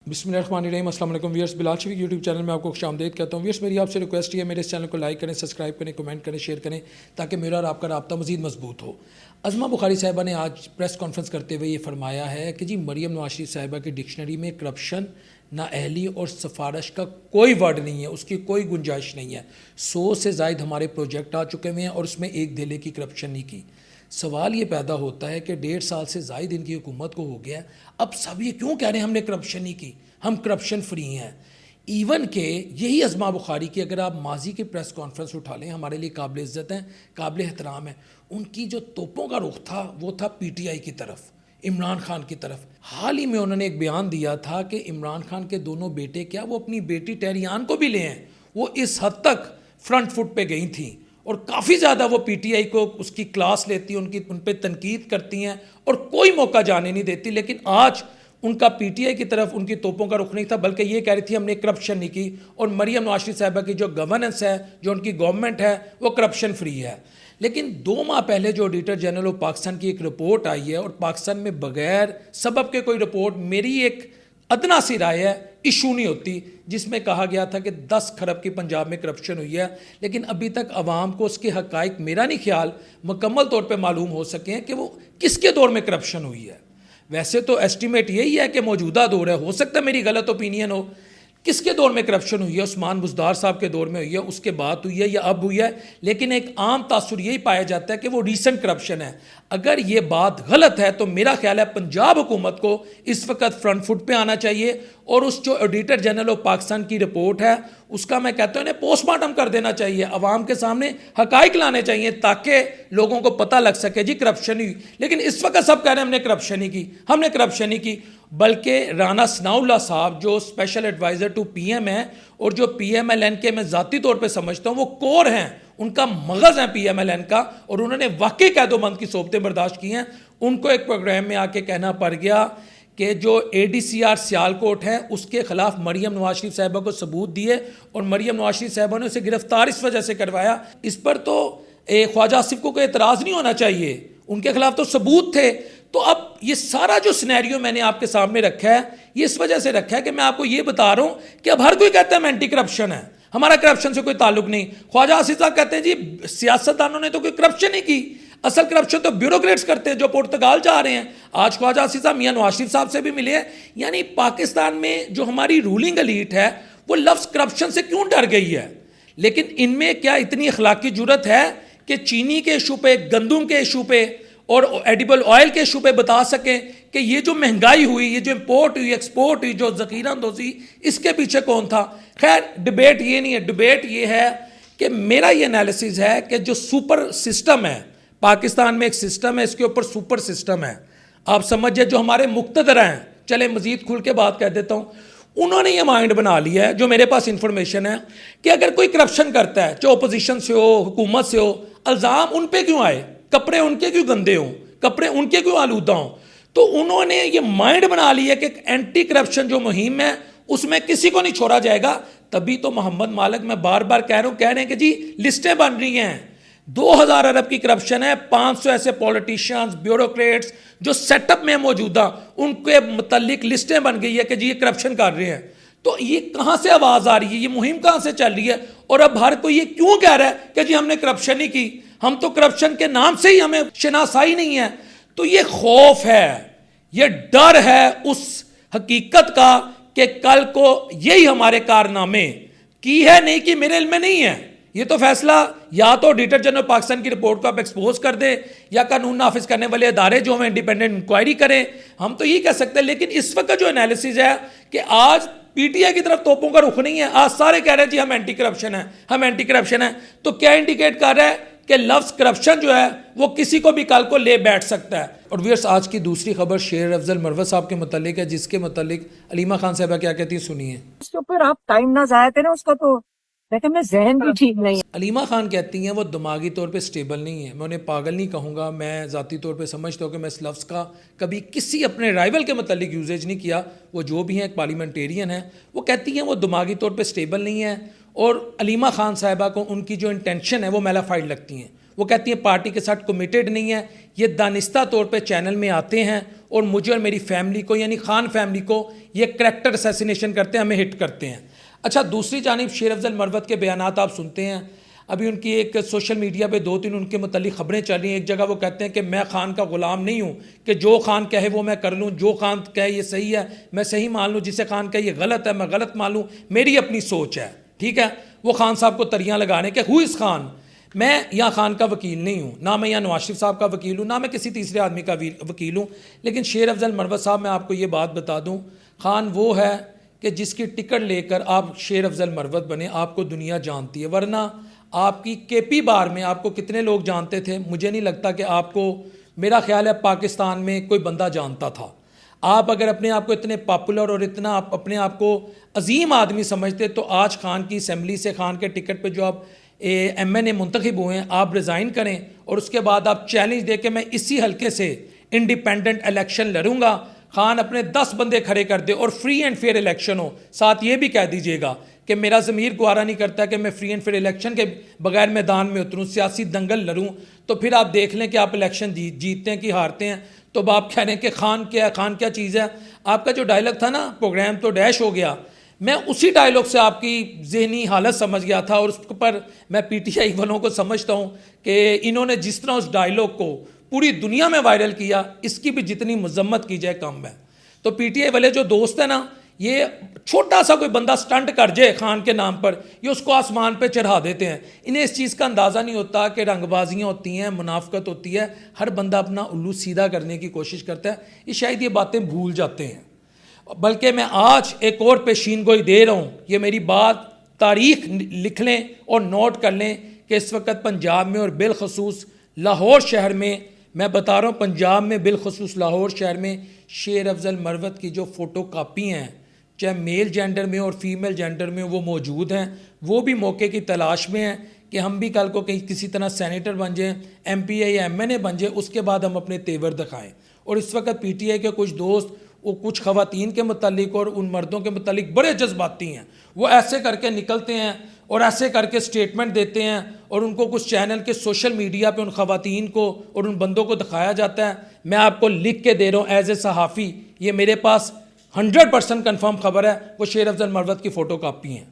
बिस्मिल्लाहिर्रहमानिर्रहीम। अस्सलाम वालेकुम viewers, Bilal Shafiq YouTube channel में आपको खुशामदीद कहता हूँ। व्यूअर्स, मेरी आपसे रिक्वेस्ट है मेरे इस चैनल को लाइक करें, सब्सक्राइब करें, कमेंट करें, शेयर करें ताकि मेरा और आपका राब्ता मज़ीद मजबूत हो। अज़मा बुखारी साहिबा ने आज प्रेस कॉन्फ्रेंस करते हुए ये फरमाया है कि जी मरीम नवाज शरीफ साहिबा की डिक्शनरी में करप्शन, नाअहली और सिफारिश का कोई वर्ड नहीं है, उसकी कोई गुंजाइश नहीं है। 100 से ज़ायद हमारे प्रोजेक्ट आ चुके हुए हैं और उसमें एक धेले की करप्शन नहीं की। सवाल ये पैदा होता है कि 1.5 साल से ज़ायद इनकी हुकूमत को हो गया, अब सब ये क्यों कह रहे हैं हमने करप्शन नहीं की, हम करप्शन फ्री हैं। इवन के यही अज़मा बुखारी की अगर आप माजी की प्रेस कॉन्फ्रेंस उठा लें, हमारे लिए काबिल इज़्ज़त हैं, काबिल एहतराम है। उनकी जो तोपों का रुख था वो था पीटीआई की तरफ, इमरान खान की तरफ। हाल ही में उन्होंने एक बयान दिया था कि इमरान खान के दोनों बेटे क्या वो अपनी बेटी टहरियान को भी ले आए, वो इस हद तक फ्रंट फुट पे गई थी और काफ़ी ज़्यादा वो पीटीआई को उसकी क्लास लेती हैं, उन पर तनकीद करती हैं और कोई मौका जाने नहीं देती। लेकिन आज उनका पीटीआई की तरफ उनकी तोपों का रुख नहीं था, बल्कि ये कह रही थी हमने करप्शन नहीं की। और मरीम नवाज शरीफ साहिबा की जो गवर्नेंस है, जो उनकी गवर्नमेंट है, वो करप्शन फ्री है। लेकिन 2 माह पहले जो ऑडिटर जनरल ऑफ पाकिस्तान की एक रिपोर्ट आई है और पाकिस्तान में बगैर सबब के कोई रिपोर्ट, मेरी एक अदना सी राय है, इशू नहीं होती, जिसमें कहा गया था कि 10 खरब की पंजाब में करप्शन हुई है। लेकिन अभी तक अवाम को उसके हकाइक मेरा नहीं ख्याल मुकम्मल तौर पे मालूम हो सके हैं कि वो किसके दौर में करप्शन हुई है। वैसे तो एस्टिमेट यही है कि मौजूदा दौर है, हो सकता है मेरी गलत ओपिनियन हो। किसके दौर में करप्शन हुई है? उस्मान बुज़दार साहब के दौर में हुई है, उसके बाद हुई है या अब हुई है? लेकिन एक आम तासुर यही पाया जाता है कि वो रीसेंट करप्शन है। अगर ये बात गलत है तो मेरा ख्याल है पंजाब हुकूमत को इस वक्त फ्रंट फुट पे आना चाहिए और उस जो ऑडिटर जनरल ऑफ पाकिस्तान की रिपोर्ट है उसका मैं कहता हूँ इन्हें पोस्टमार्टम कर देना चाहिए, अवाम के सामने हकाइक लाने चाहिए ताकि लोगों को पता लग सके जी करप्शन हुई। लेकिन इस वक्त सब कह रहे हैं हमने करप्शन ही की, हमने करप्शन ही की। बल्कि राना सनाउल्लाह साहब जो स्पेशल एडवाइज़र टू पीएम है और जो पीएमएलएन के मैं ज़ाती तौर पे समझता हूँ वो कोर हैं, उनका मगज़ है पीएमएलएन का, और उन्होंने वाकई कैदोबंद की सोबतें बर्दाश्त की हैं। उनको एक प्रोग्राम में आके कहना पड़ गया कि जो एडीसीआर सियालकोट है उसके खिलाफ मरीम नवाज शरीफ साहिबा को सबूत दिए और मरीम नवाज शरीफ साहिबा ने उसे गिरफ्तार इस वजह से करवाया। इस पर तो ख्वाजा आसिफ को कोई एतराज़ नहीं होना चाहिए, उनके खिलाफ तो सबूत थे। तो अब ये सारा जो सिनेरियो मैंने आपके सामने रखा है ये इस वजह से रखा है कि मैं आपको ये बता रहा हूँ कि अब हर कोई कहता है मैं एंटी करप्शन है, हमारा करप्शन से कोई ताल्लुक नहीं। ख्वाजा आसिफ साहब कहते हैं जी सियासतदानों ने तो कोई करप्शन नहीं की, असल करप्शन तो ब्यूरोक्रेट्स करते हैं जो पुर्तगाल जा रहे हैं। आज ख्वाजा आसिफ साहब मियां नवाज शरीफ साहब से भी मिले हैं। यानी पाकिस्तान में जो हमारी रूलिंग एलीट है वो लफ्ज़ करप्शन से क्यों डर गई है? लेकिन इनमें क्या इतनी अखलाकी जुर्रत है कि चीनी के इशू पे, गंदम के इशू पे और एडिबल ऑयल के इशू पे बता सकें कि ये जो महंगाई हुई, ये जो इंपोर्ट हुई, एक्सपोर्ट हुई, जो ज़ख़ीरा अंदोज़ी, इसके पीछे कौन था? खैर डिबेट ये नहीं है, डिबेट ये है कि मेरा ये एनालिसिस है कि जो सुपर सिस्टम है पाकिस्तान में, एक सिस्टम है, इसके ऊपर सुपर सिस्टम है। आप समझिए जो हमारे मुक्तदर हैं, चले मज़ीद खुल के बात कह देता हूँ, उन्होंने ये माइंड बना लिया है, जो मेरे पास इंफॉर्मेशन है, कि अगर कोई करप्शन करता है, चाहे अपोजिशन से हो, हुकूमत से हो, इल्ज़ाम उन पे क्यों आए, कपड़े उनके क्यों गंदे हों, कपड़े उनके क्यों आलूदा हों। तो उन्होंने ये माइंड बना लिया कि एंटी करप्शन जो मुहिम है उसमें किसी को नहीं छोड़ा जाएगा। तभी तो मोहम्मद मालिक, मैं बार बार कह रहे हैं कि जी लिस्टें बन रही हैं, 2000 अरब की करप्शन है, 500 ऐसे पॉलिटिशियंस, ब्यूरोक्रेट्स जो सेटअप में मौजूदा, उनके मुतल्लिक लिस्टें बन गई है कि जी ये करप्शन कर रहे हैं। तो ये कहाँ से आवाज़ आ रही है, ये मुहिम कहाँ से चल रही है? और अब हर कोई ये क्यों कह रहा है कि जी हमने करप्शन नहीं की, हम तो करप्शन के नाम से ही हमें शनासाई नहीं है। तो ये खौफ है, ये डर है उस हकीकत का कि कल को यही हमारे कारनामे की है नहीं कि मेरे इल्म में नहीं है। ये तो फैसला या तो ऑडिटर जनरल पाकिस्तान की रिपोर्ट को आप एक्सपोज कर दें या कानून नाफिज करने वाले अदारे जो हैं इंडिपेंडेंट इंक्वायरी करें, हम तो यही कह सकते हैं। लेकिन इस वक्त जो एनालिसिस है कि आज पीटीआई की तरफ तोपों का रुख नहीं है, आज सारे कह रहे हैं जी हम एंटी करप्शन है, हम एंटी करप्शन है। तो क्या इंडिकेट कर रहा है कि लफ्ज़ करप्शन जो है वो किसी को भी कल को ले बैठ सकता है। और व्यूअर्स, आज की दूसरी खबर शेर अफजल मरवत साहब के मुतालिक है, जिसके मुतालिक अलीमा खान साहबा क्या कहती है, सुनिए। उसके ऊपर आप टाइम ना जाया करें उसका, तो लेकिन मैं जहन भी ठीक नहीं है। अलीमा खान कहती हैं वो दिमागी तौर पे स्टेबल नहीं है। मैं उन्हें पागल नहीं कहूँगा, मैं ज़ाती तौर पे समझता हूँ कि मैं इस लफ्ज़ का कभी किसी अपने राइवल के मतलब यूजेज नहीं किया। वो जो भी हैं एक पार्लियामेंटेरियन है, वो कहती हैं वो दिमागी तौर पे स्टेबल नहीं है। और अलीमा खान साहिबा को उनकी जो इंटेंशन है वो मेलाफाइड लगती हैं। वो कहती हैं पार्टी के साथ कमिटेड नहीं है, ये दानिस्ता तौर पे चैनल में आते हैं और मुझे और मेरी फैमिली को यानी खान फैमिली को ये करैक्टर असैसिनेशन करते हैं, हमें हिट करते हैं। अच्छा, दूसरी जानिब शेर अफजल मरवत के बयानात आप सुनते हैं। अभी उनकी एक सोशल मीडिया पे 2-3 उनके मुतालिक खबरें चल रही हैं। एक जगह वो कहते हैं कि मैं खान का ग़ुलाम नहीं हूँ कि जो खान कहे वो मैं कर लूँ, जो खान कहे ये सही है मैं सही मान लूँ, जिसे खान कहे ये गलत है मैं गलत मान लूँ, मेरी अपनी सोच है। ठीक है, वो खान साहब को तरियाँ लगाने के हु इस खान, मैं यहाँ खान का वकील नहीं हूँ, ना मैं यहाँ नवाज शरीफ साहब का वकील हूँ, ना मैं किसी तीसरे आदमी का वकील हूँ। लेकिन शेर अफजल मरवत साहब, मैं आपको ये बात बता दूँ, खान वो है कि जिसकी टिकट लेकर आप शेर अफजल मरवत बने, आपको दुनिया जानती है। वरना आपकी केपी बार में आपको कितने लोग जानते थे? मुझे नहीं लगता कि आपको, मेरा ख्याल है पाकिस्तान में कोई बंदा जानता था। आप अगर अपने आप को इतने पॉपुलर और इतना आप अपने आप को अजीम आदमी समझते तो आज खान की असम्बली से, खान के टिकट पे जो आप MNA मुंतखब हुए हैं, आप रिज़ाइन करें और उसके बाद आप चैलेंज दे के मैं इसी हल्के से इंडिपेंडेंट इलेक्शन लड़ूंगा। खान अपने 10 बंदे खड़े कर दे और फ्री एंड फेयर इलेक्शन हो। साथ ये भी कह दीजिएगा कि मेरा ज़मीर गुवारा नहीं करता कि मैं फ्री एंड फेयर इलेक्शन के बगैर मैदान में उतरूँ, सियासी दंगल लड़ूँ। तो फिर आप देख लें कि आप इलेक्शन जीतते हैं कि हारते हैं। तो आप कह रहे हैं कि खान क्या है, खान क्या चीज़ है। आपका जो डायलॉग था ना, प्रोग्राम तो डैश हो गया, मैं उसी डायलॉग से आपकी ज़हनी हालत समझ गया था। और उस पर मैं PTI वालों को समझता हूँ कि इन्होंने जिस तरह उस डायलॉग को पूरी दुनिया में वायरल किया, इसकी भी जितनी मजम्मत की जाए कम है। तो PTI वाले जो दोस्त हैं ना, ये छोटा सा कोई बंदा स्टंट कर जाए खान के नाम पर, ये उसको आसमान पे चढ़ा देते हैं। इन्हें इस चीज़ का अंदाज़ा नहीं होता कि रंगबाजियाँ होती हैं, मुनाफकत होती है, हर बंदा अपना उल्लू सीधा करने की कोशिश करता है। ये शायद ये बातें भूल जाते हैं। बल्कि मैं आज एक और पेशीन गोई दे रहा हूँ, ये मेरी बात तारीख लिख लें और नोट कर लें कि इस वक्त पंजाब में और बिलखसूस लाहौर शहर में, मैं बता रहा हूँ पंजाब में बिलखसूस लाहौर शहर में शेर अफजल मरवत की जो फ़ोटो कापी हैं, चाहे मेल जेंडर में और फीमेल जेंडर में, वो मौजूद हैं। वो भी मौके की तलाश में हैं कि हम भी कल को कहीं किसी तरह सेनेटर बन जाएं, MP या MNA बन जाए, उसके बाद हम अपने तेवर दिखाएं। और इस वक्त PTI के कुछ दोस्त, वो कुछ ख़वातीन के मुतालिक और उन मर्दों के मुतालिक बड़े जज्बाती हैं। वो ऐसे करके निकलते हैं और ऐसे करके स्टेटमेंट देते हैं और उनको कुछ चैनल के सोशल मीडिया पे उन ख़वातीन को और उन बंदों को दिखाया जाता है। मैं आपको लिख के दे रहा हूँ एज ए सहाफ़ी, ये मेरे पास 100% कन्फर्म खबर है, वो शेर अफजल मरवत की फ़ोटो कापी हैं।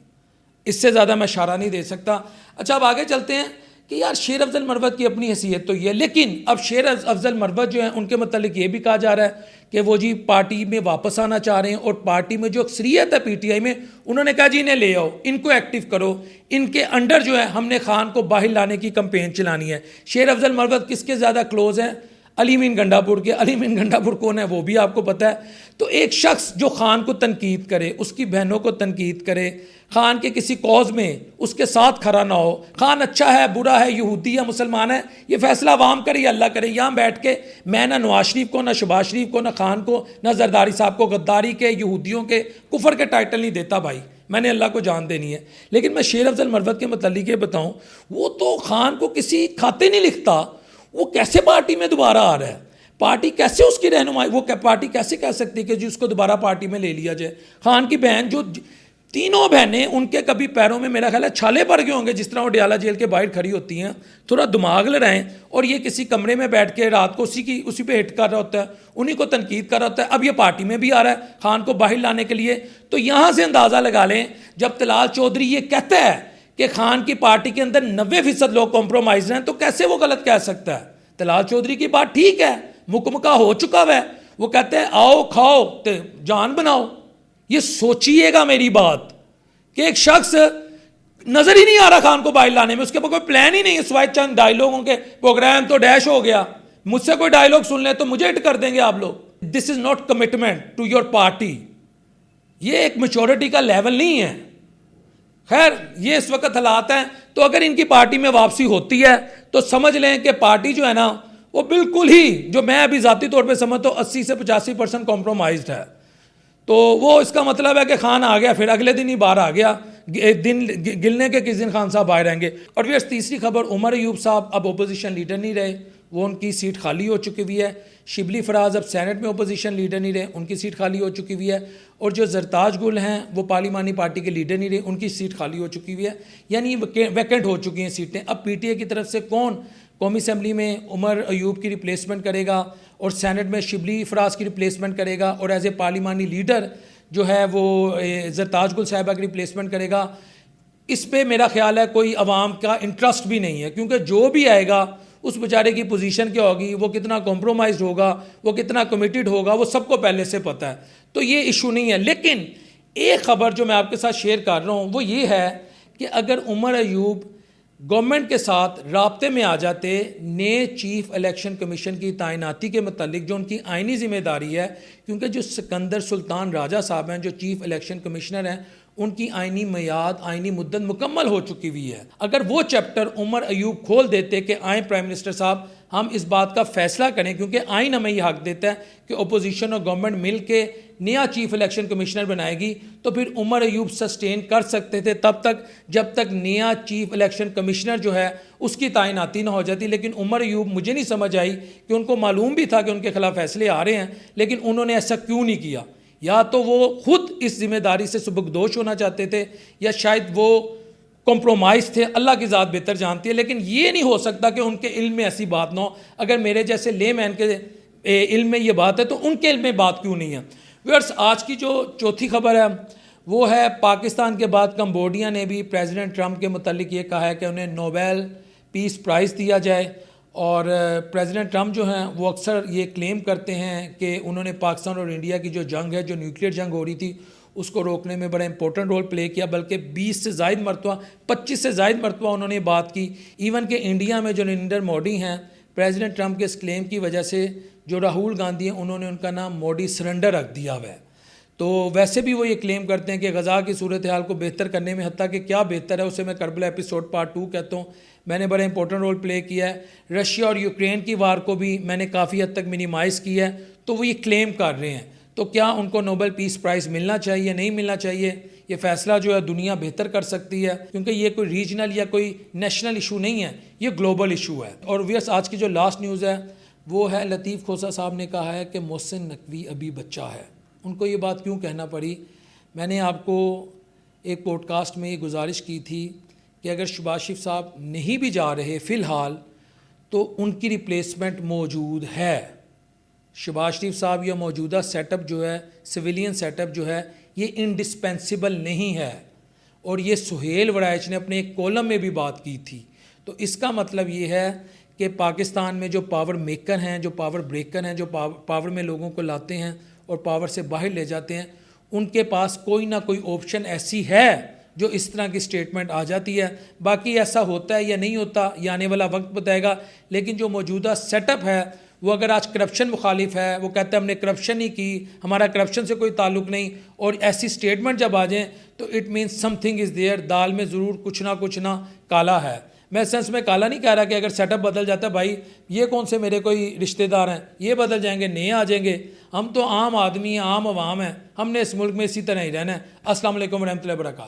इससे ज़्यादा मैं इशारा नहीं दे सकता। अच्छा, अब आगे चलते हैं कि यार शेर अफजल मरवत की अपनी हैसियत तो ये, लेकिन अब शेर अफजल मरवत जो है उनके मतलब ये भी कहा जा रहा है कि वो जी पार्टी में वापस आना चाह रहे हैं और पार्टी में जो अक्सरियत है PTI में, उन्होंने कहा जी इन्हें ले आओ, इनको एक्टिव करो, इनके अंडर जो है हमने खान को बाहर लाने की कंपेन चलानी है। शेर अफजल मरवत किसके ज़्यादा क्लोज हैं? अली मीन गंडापुर के। अली मीन गंडापुर कौन है वो भी आपको पता है। तो एक शख्स जो खान को तनकीद करे, उसकी बहनों को तनकीद करे, खान के किसी कॉज में उसके साथ खड़ा ना हो, खान अच्छा है बुरा है, यहूदी या मुसलमान है, ये फैसला अवाम करे या अल्लाह करे। यहाँ बैठ के मैं ना नवाज शरीफ को, ना शहबाज शरीफ को, ना खान को, ना जरदारी साहब को गद्दारी के, यहूदियों के, कुफर के टाइटल नहीं देता भाई, मैंने अल्लाह को जान देनी है। लेकिन मैं शेर अफजल मरवत के मतलब ये बताऊँ, वो तो खान को किसी खाते नहीं लिखता, वो कैसे पार्टी में दोबारा आ रहा है, पार्टी कैसे उसकी रहनुमाई, वो पार्टी कैसे कह सकती है कि जी उसको दोबारा पार्टी में ले लिया जाए। खान की बहन, जो तीनों बहनें, उनके कभी पैरों में मेरा ख्याल है छाले पड़ गए होंगे, जिस तरह वो डयाला जेल के बाहर खड़ी होती हैं। थोड़ा दिमाग लड़ाएं। और ये किसी कमरे में बैठ के रात को उसी पे हिट कर रहा होता है, उन्हीं को तनकीद कर रहा होता है। अब ये पार्टी में भी आ रहा है खान को बाहर लाने के लिए। तो यहाँ से अंदाज़ा लगा लें, जब तलाल चौधरी ये कहता है कि खान की पार्टी के अंदर 90% लोग कॉम्प्रोमाइज हैं, तो कैसे वो गलत कह सकता है? तलाल चौधरी की बात ठीक है, मुकमका हो चुका है। वो कहते हैं आओ खाओ तो जान बनाओ। ये सोचिएगा मेरी बात कि एक शख्स नजर ही नहीं आ रहा खान को बाहर लाने में, उसके पास कोई प्लान ही नहीं है सिवाय चंद डायलॉगों के। प्रोग्राम तो डैश हो गया, मुझसे कोई डायलॉग सुन ले तो मुझे हिट कर देंगे आप लोग। This is not commitment to your party, ये एक मैच्योरिटी का लेवल नहीं है। खैर, ये इस वक्त हालात हैं। तो अगर इनकी पार्टी में वापसी होती है तो समझ लें कि पार्टी जो है ना, वो बिल्कुल ही, जो मैं अभी ज़ाती तौर पे समझता हूँ 80 से 85% कॉम्प्रोमाइज्ड है। तो वो इसका मतलब है कि खान आ गया, फिर अगले दिन ही बाहर आ गया, दिन गिलने के किस दिन खान साहब बाहर आएंगे। और फिर तीसरी खबर, उमर अयूब साहब अब ओपोजिशन लीडर नहीं रहे, वो उनकी सीट खाली हो चुकी हुई है। शिबली फराज अब सेनेट में ओपोजिशन लीडर नहीं रहे, उनकी सीट खाली हो चुकी हुई है। और जो जरताज गुल हैं वो पार्लिमानी पार्टी के लीडर नहीं रहे, उनकी सीट खाली हो चुकी हुई है, यानी वैकेंट हो चुकी हैं सीटें। अब PTI की तरफ से कौन कौमी असम्बली में उमर अयूब की रिप्लेसमेंट करेगा और सेनेट में शिबली फराज की रिप्लेसमेंट करेगा और एज ए पार्लिमानी लीडर जो है वो जरताज गुल साहिबा की रिप्लेसमेंट करेगा। इस पे मेरा ख्याल है कोई अवाम का इंटरेस्ट भी नहीं है, क्योंकि जो भी आएगा उस बेचारे की पोजीशन क्या होगी, वो कितना कॉम्प्रोमाइज़ होगा, वो कितना कमिटेड होगा, वो सबको पहले से पता है। तो ये इशू नहीं है। लेकिन एक ख़बर जो मैं आपके साथ शेयर कर रहा हूँ वो ये है कि अगर उमर अयूब गवर्नमेंट के साथ राब्ते में आ जाते नए चीफ इलेक्शन कमीशन की तैनाती के मतलब जो उनकी आइनी जिम्मेदारी है, क्योंकि जो सिकंदर सुल्तान राजा साहब हैं जो चीफ इलेक्शन कमिश्नर हैं उनकी आइनी मियाद आइनी मुद्दत मुकम्मल हो चुकी हुई है। अगर वो चैप्टर उमर अयूब खोल देते कि आए प्राइम मिनिस्टर साहब हम इस बात का फैसला करें, क्योंकि आइन हमें ये हक देता है कि अपोजिशन और गवर्नमेंट मिल के नया चीफ इलेक्शन कमिश्नर बनाएगी, तो फिर उमर अयूब सस्टेन कर सकते थे तब तक जब तक नया चीफ इलेक्शन कमिश्नर जो है उसकी तैनाती ना हो जाती। लेकिन उमर अयूब मुझे नहीं समझ आई कि उनको मालूम भी था कि उनके खिलाफ फैसले आ रहे हैं, लेकिन उन्होंने ऐसा क्यों नहीं किया। या तो वो खुद इस जिम्मेदारी से सुबकदोश होना चाहते थे या शायद वो कॉम्प्रोमाइज़ थे, अल्लाह की ज़ात बेहतर जानती है। लेकिन ये नहीं हो सकता कि उनके इल्म में ऐसी बात ना हो। अगर मेरे जैसे लेमैन के इल्म में ये बात है तो उनके इल्म में बात क्यों नहीं है। व्यूअर्स, आज की जो चौथी खबर है वो है पाकिस्तान के बाद कंबोडिया ने भी प्रेसिडेंट ट्रंप के मुतालिक ये कहा है कि उन्हें नोबेल पीस प्राइज़ दिया जाए। और प्रेसिडेंट ट्रंप जो हैं वो अक्सर ये क्लेम करते हैं कि उन्होंने पाकिस्तान और इंडिया की जो जंग है, जो न्यूक्लियर जंग हो रही थी, उसको रोकने में बड़ा इंपॉर्टेंट रोल प्ले किया। बल्कि 20 से ज़ायद मरतबा 25 से ज़ायद मरतबा उन्होंने बात की। इवन कि इंडिया में जो नरेंद्र मोदी हैं, प्रेसिडेंट ट्रंप के इस क्लेम की वजह से जो राहुल गांधी हैं उन्होंने उनका नाम मोदी सरेंडर रख दिया हुआ है। तो वैसे भी वो ये क्लेम करते हैं कि गज़ा की सूरत हाल को बेहतर करने में, हत्ता कि क्या बेहतर है उसे मैं करबला एपिसोड पार्ट 2 कहता हूँ, मैंने बड़ा इंपॉर्टेंट रोल प्ले किया है। रशिया और यूक्रेन की वार को भी मैंने काफ़ी हद तक मिनिमाइज़ किया है। तो वो ये क्लेम कर रहे हैं, तो क्या उनको नोबेल पीस प्राइज़ मिलना चाहिए, नहीं मिलना चाहिए, ये फ़ैसला जो है दुनिया बेहतर कर सकती है, क्योंकि ये कोई रीजनल या कोई नेशनल इशू नहीं है, ये ग्लोबल इशू है। और व्यस आज की जो लास्ट न्यूज़ है वो है लतीफ़ खोसा साहब ने कहा है कि मोहसिन नकवी अभी बच्चा है। उनको ये बात क्यों कहना पड़ी? मैंने आपको एक पॉडकास्ट में ये गुजारिश की थी कि अगर शहबाज शरीफ साहब नहीं भी जा रहे फ़िलहाल तो उनकी रिप्लेसमेंट मौजूद है। शहबाज शरीफ साहब या मौजूदा सेटअप जो है, सिविलियन सेटअप जो है, ये इंडिस्पेंसिबल नहीं है। और ये सुहेल वड़ाइच ने अपने एक कॉलम में भी बात की थी। तो इसका मतलब ये है कि पाकिस्तान में जो पावर मेकर हैं, जो पावर ब्रेकर हैं, जो पावर में लोगों को लाते हैं और पावर से बाहर ले जाते हैं, उनके पास कोई ना कोई ऑप्शन ऐसी है जो इस तरह की स्टेटमेंट आ जाती है। बाकी ऐसा होता है या नहीं होता ये आने वाला वक्त बताएगा। लेकिन जो मौजूदा सेटअप है वो अगर आज करप्शन मुखालिफ है, वो कहता है हमने करप्शन नहीं की, हमारा करप्शन से कोई ताल्लुक़ नहीं, और ऐसी स्टेटमेंट जब आ जाएँ तो it means something is there, दाल में ज़रूर कुछ ना काला है। मैं सेंस में काला नहीं कह रहा कि अगर सेटअप बदल जाता है, भाई ये कौन से मेरे कोई रिश्तेदार हैं, ये बदल जाएंगे, नए आ जाएंगे। हम तो आम आदमी हैं, आम आवाम हैं, हमने इस मुल्क में इसी तरह ही रहना है। अस्सलाम वालेकुम रहमतुल्लाहि व बरकातहू।